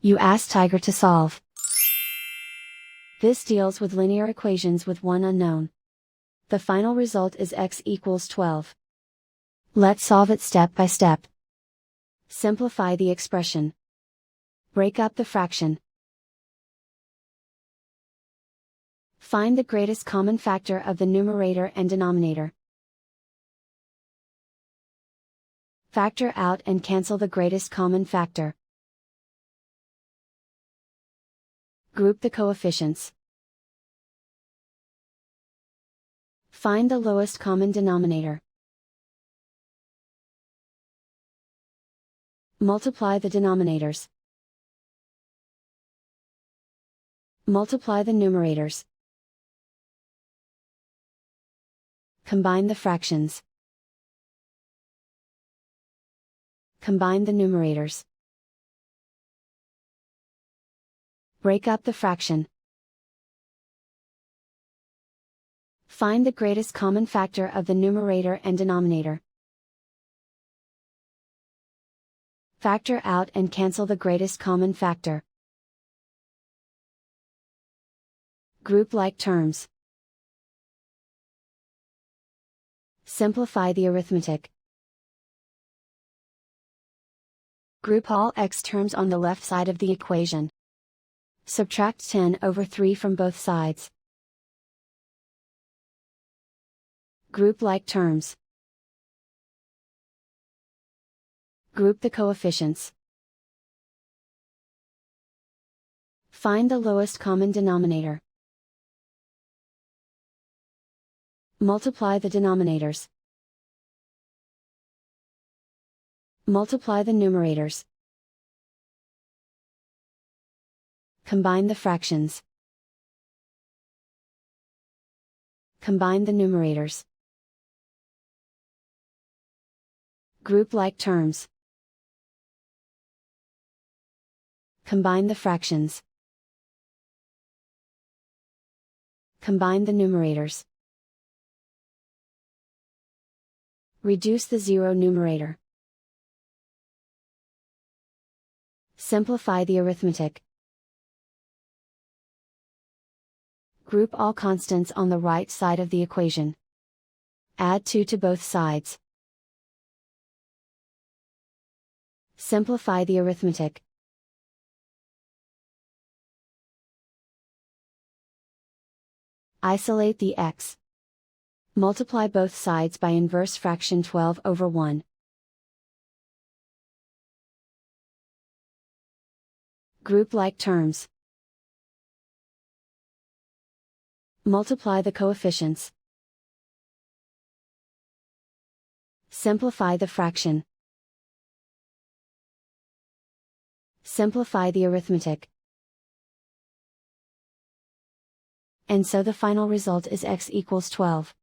You ask Tiger to solve. This deals with linear equations with one unknown. The final result is x equals 12. Let's solve it step by step. Simplify the expression. Break up the fraction. Find the greatest common factor of the numerator and denominator. Factor out and cancel the greatest common factor. Group the coefficients. Find the lowest common denominator. Multiply the denominators. Multiply the numerators. Combine the fractions. Combine the numerators. Break up the fraction. Find the greatest common factor of the numerator and denominator. Factor out and cancel the greatest common factor. Group like terms. Simplify the arithmetic. Group all x terms on the left side of the equation. Subtract 10/3 from both sides. Group like terms. Group the coefficients. Find the lowest common denominator. Multiply the denominators. Multiply the numerators. Combine the fractions. Combine the numerators. Group like terms. Combine the fractions. Combine the numerators. Reduce the zero numerator. Simplify the arithmetic. Group all constants on the right side of the equation. Add 2 to both sides. Simplify the arithmetic. Isolate the x. Multiply both sides by inverse fraction 12/1. Group like terms. Multiply the coefficients. Simplify the fraction. Simplify the arithmetic. And so the final result is x equals 12.